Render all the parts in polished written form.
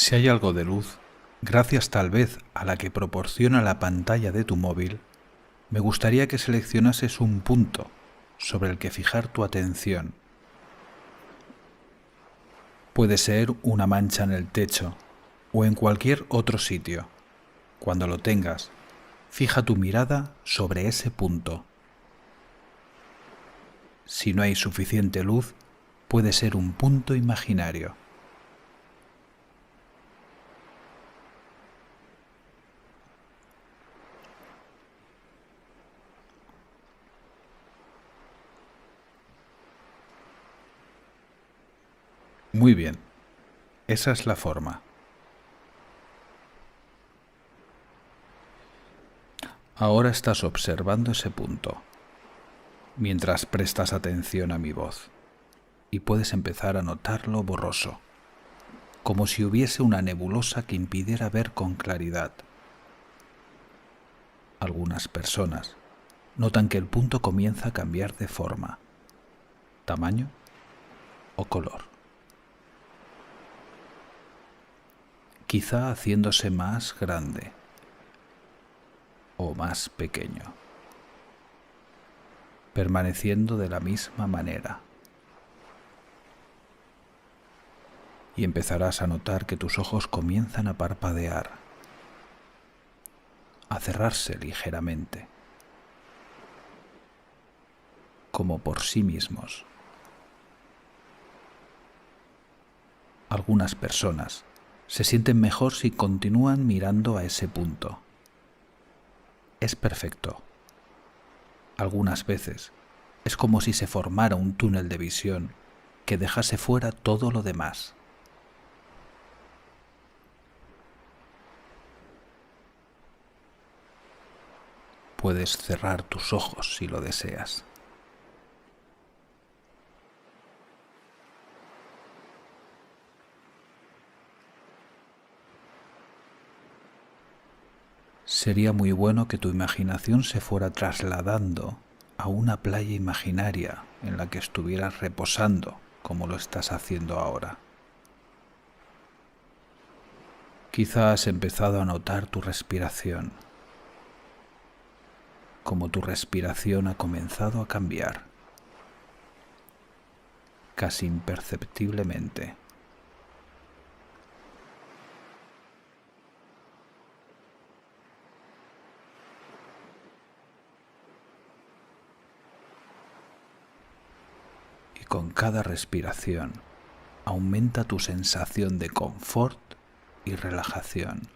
Si hay algo de luz, gracias tal vez a la que proporciona la pantalla de tu móvil, me gustaría que seleccionases un punto sobre el que fijar tu atención. Puede ser una mancha en el techo o en cualquier otro sitio. Cuando lo tengas, fija tu mirada sobre ese punto. Si no hay suficiente luz, puede ser un punto imaginario. Muy bien, esa es la forma. Ahora estás observando ese punto, mientras prestas atención a mi voz, y puedes empezar a notarlo borroso, como si hubiese una nebulosa que impidiera ver con claridad. Algunas personas notan que el punto comienza a cambiar de forma, tamaño o color, quizá haciéndose más grande o más pequeño, permaneciendo de la misma manera. Y empezarás a notar que tus ojos comienzan a parpadear, a cerrarse ligeramente, como por sí mismos. Algunas personas se sienten mejor si continúan mirando a ese punto. Es perfecto. Algunas veces es como si se formara un túnel de visión que dejase fuera todo lo demás. Puedes cerrar tus ojos si lo deseas. Sería muy bueno que tu imaginación se fuera trasladando a una playa imaginaria en la que estuvieras reposando como lo estás haciendo ahora. Quizá has empezado a notar tu respiración, como tu respiración ha comenzado a cambiar, casi imperceptiblemente. Y con cada respiración aumenta tu sensación de confort y relajación,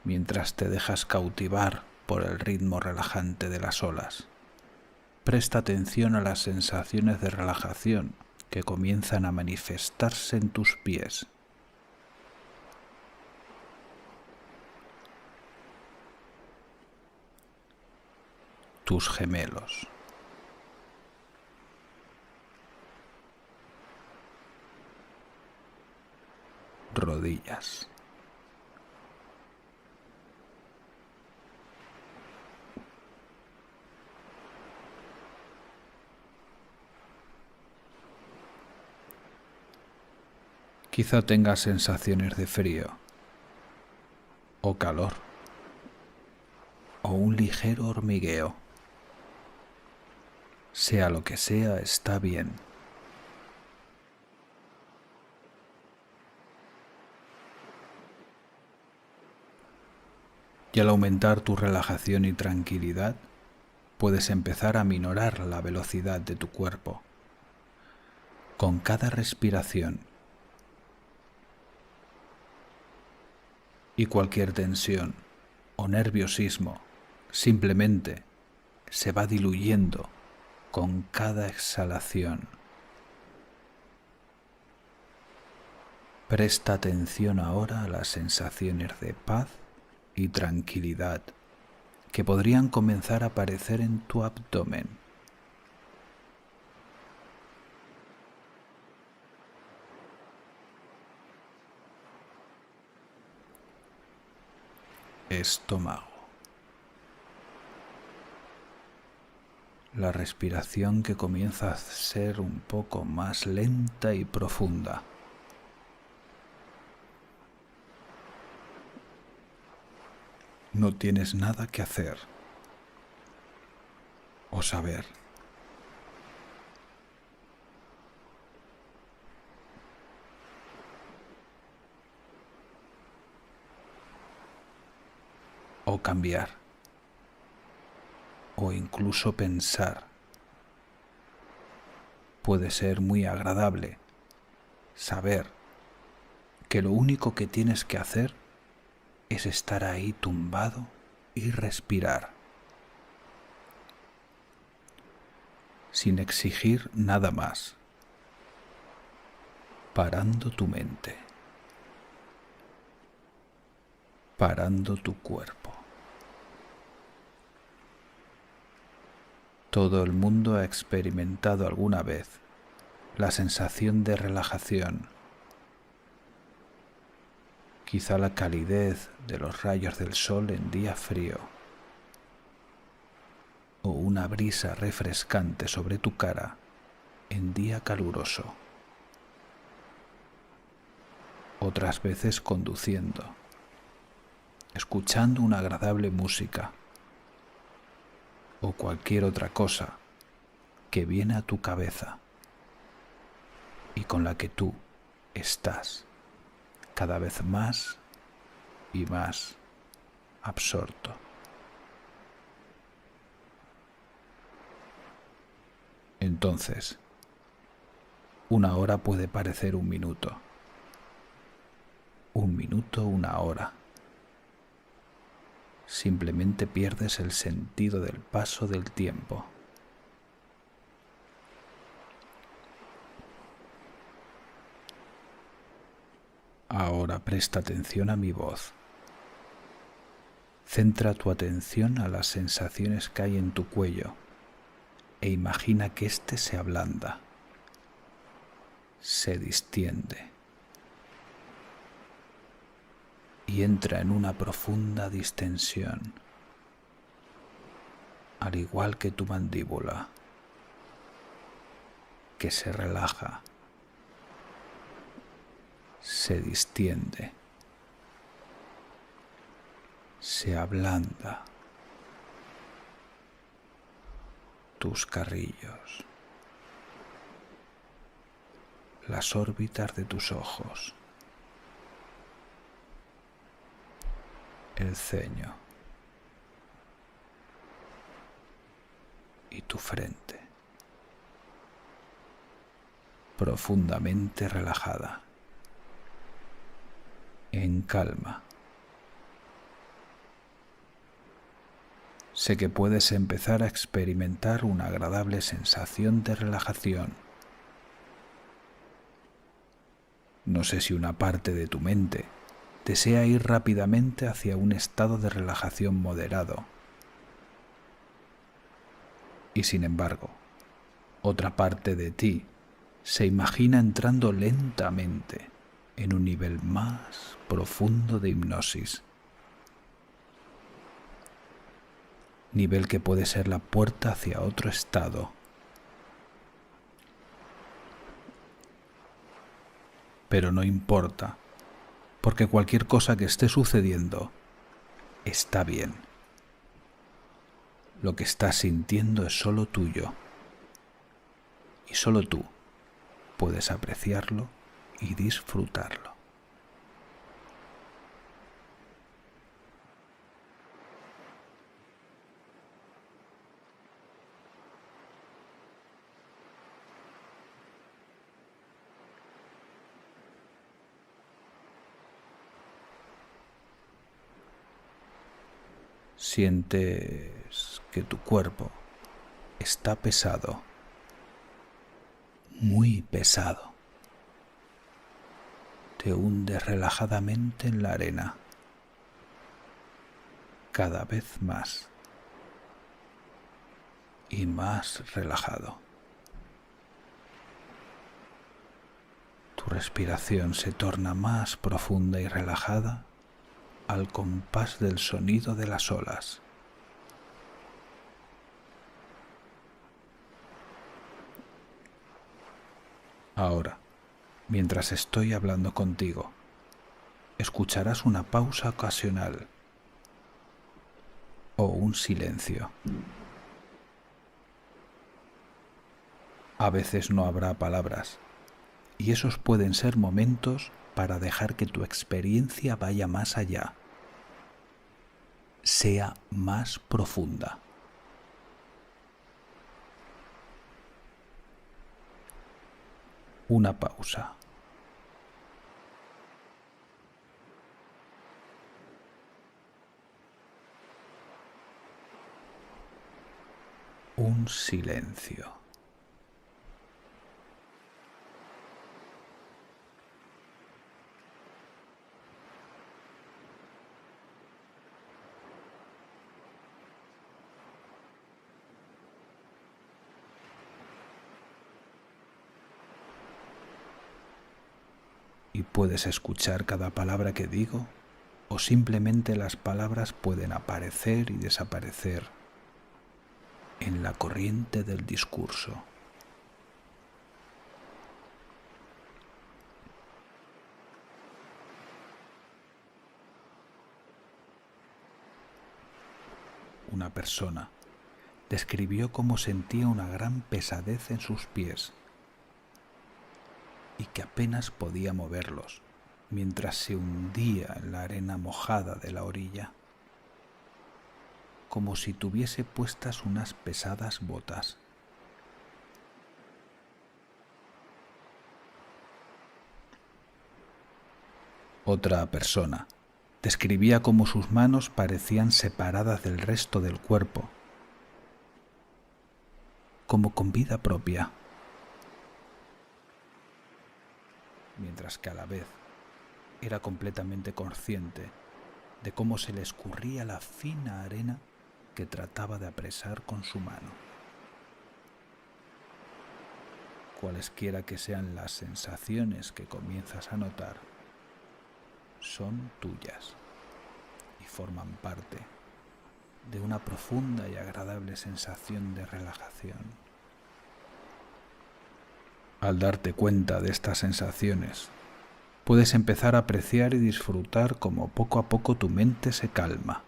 mientras te dejas cautivar por el ritmo relajante de las olas. Presta atención a las sensaciones de relajación que comienzan a manifestarse en tus pies. Tus gemelos. Rodillas. Quizá tengas sensaciones de frío o calor o un ligero hormigueo. Sea lo que sea, está bien. Y al aumentar tu relajación y tranquilidad, puedes empezar a minorar la velocidad de tu cuerpo. Con cada respiración y cualquier tensión o nerviosismo simplemente se va diluyendo con cada exhalación. Presta atención ahora a las sensaciones de paz y tranquilidad que podrían comenzar a aparecer en tu abdomen. Estómago. la respiración que comienza a ser un poco más lenta y profunda. No tienes nada que hacer o saber. O cambiar. O incluso pensar. Puede ser muy agradable saber que lo único que tienes que hacer es estar ahí tumbado y respirar, sin exigir nada más, parando tu mente, parando tu cuerpo. Todo el mundo ha experimentado alguna vez la sensación de relajación, quizá la calidez de los rayos del sol en día frío, o una brisa refrescante sobre tu cara en día caluroso. Otras veces conduciendo, escuchando una agradable música o cualquier otra cosa que viene a tu cabeza y con la que tú estás cada vez más y más absorto. Entonces, una hora puede parecer un minuto, una hora. Simplemente pierdes el sentido del paso del tiempo. Ahora presta atención a mi voz. Centra tu atención a las sensaciones que hay en tu cuello e imagina que éste se ablanda, se distiende y entra en una profunda distensión, al igual que tu mandíbula, que se relaja, se distiende, se ablanda. Tus carrillos, las órbitas de tus ojos, el ceño y tu frente, profundamente relajada, en calma. Sé que puedes empezar a experimentar una agradable sensación de relajación. No sé si una parte de tu mente desea ir rápidamente hacia un estado de relajación moderado. Y sin embargo, otra parte de ti se imagina entrando lentamente en un nivel más profundo de hipnosis. Nivel que puede ser la puerta hacia otro estado. Pero no importa, porque cualquier cosa que esté sucediendo está bien. Lo que estás sintiendo es solo tuyo, y solo tú puedes apreciarlo y disfrutarlo. Sientes que tu cuerpo está pesado, muy pesado. Te hundes relajadamente en la arena, cada vez más y más relajado. Tu respiración se torna más profunda y relajada al compás del sonido de las olas. Ahora, mientras estoy hablando contigo, escucharás una pausa ocasional o un silencio. A veces no habrá palabras, y esos pueden ser momentos para dejar que tu experiencia vaya más allá, sea más profunda. Una pausa. Un silencio. Y puedes escuchar cada palabra que digo, o simplemente las palabras pueden aparecer y desaparecer en la corriente del discurso. Una persona describió cómo sentía una gran pesadez en sus pies y que apenas podía moverlos mientras se hundía en la arena mojada de la orilla, como si tuviese puestas unas pesadas botas. Otra persona describía cómo sus manos parecían separadas del resto del cuerpo, como con vida propia, mientras que a la vez era completamente consciente de cómo se le escurría la fina arena que trataba de apresar con su mano. Cualesquiera que sean las sensaciones que comienzas a notar, son tuyas y forman parte de una profunda y agradable sensación de relajación. Al darte cuenta de estas sensaciones, puedes empezar a apreciar y disfrutar cómo poco a poco tu mente se calma.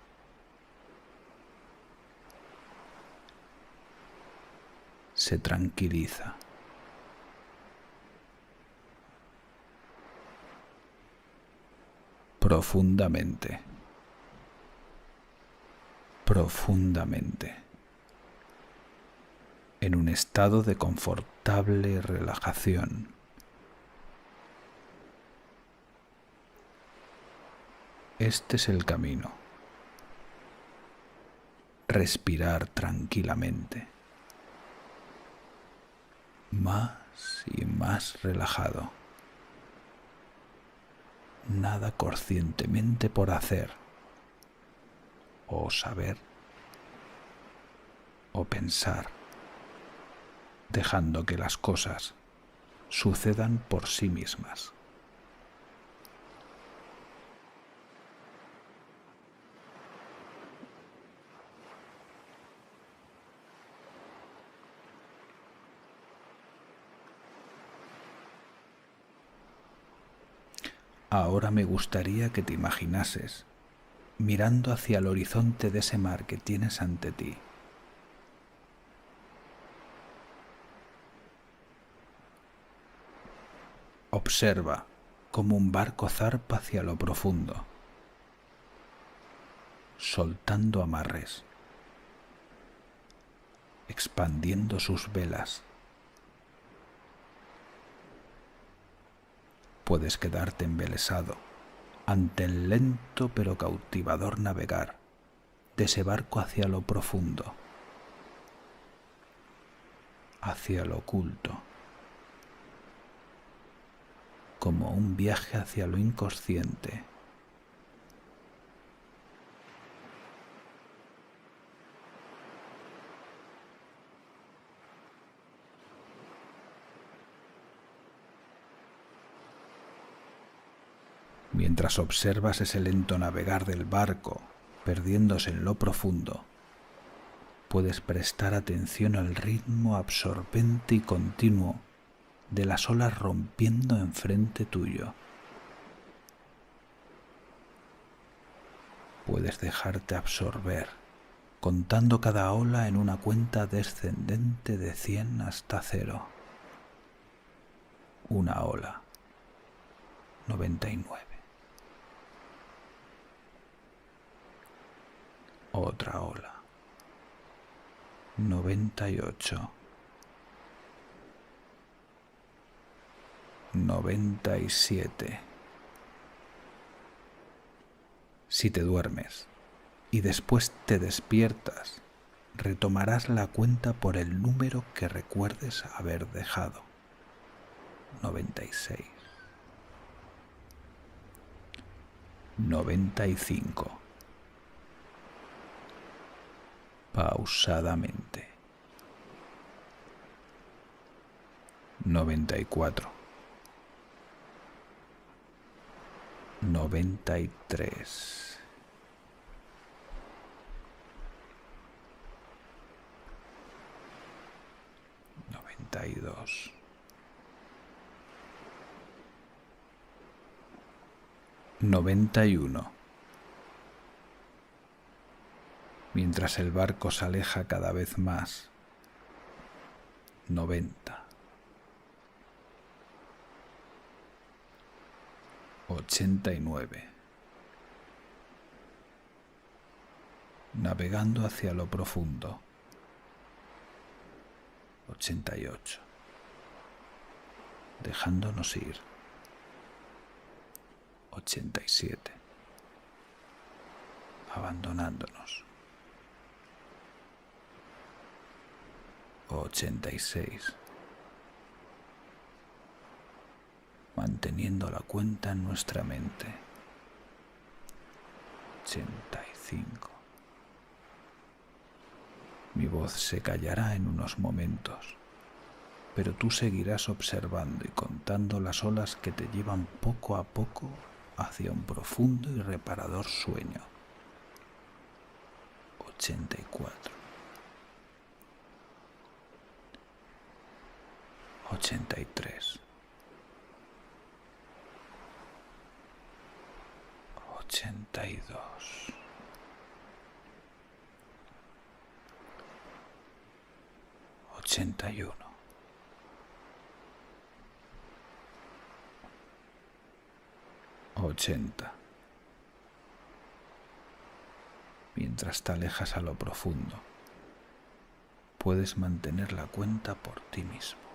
Se tranquiliza. Profundamente. Profundamente. En un estado de confortable relajación. Este es el camino. Respirar tranquilamente. Más y más relajado. Nada conscientemente por hacer, o saber, o pensar, dejando que las cosas sucedan por sí mismas. Ahora me gustaría que te imaginases mirando hacia el horizonte de ese mar que tienes ante ti. Observa cómo un barco zarpa hacia lo profundo, soltando amarres, expandiendo sus velas. Puedes quedarte embelesado ante el lento pero cautivador navegar de ese barco hacia lo profundo, hacia lo oculto, como un viaje hacia lo inconsciente. Mientras observas ese lento navegar del barco, perdiéndose en lo profundo, puedes prestar atención al ritmo absorbente y continuo de las olas rompiendo enfrente tuyo. Puedes dejarte absorber, contando cada ola en una cuenta descendente de 100 hasta 0. Una ola. 99. Otra ola. 98. 97. Si te duermes y después te despiertas, retomarás la cuenta por el número que recuerdes haber dejado. 96. 95. Pausadamente. 94. 93. 92. 91. Mientras el barco se aleja cada vez más. 90. 89. Navegando hacia lo profundo. 88. Dejándonos ir. 87. Abandonándonos. 86. Manteniendo la cuenta en nuestra mente. 85. Mi voz se callará en unos momentos, pero tú seguirás observando y contando las olas que te llevan poco a poco hacia un profundo y reparador sueño. 84. 83. 82. 81. 80. Mientras te alejas a lo profundo, puedes mantener la cuenta por ti mismo.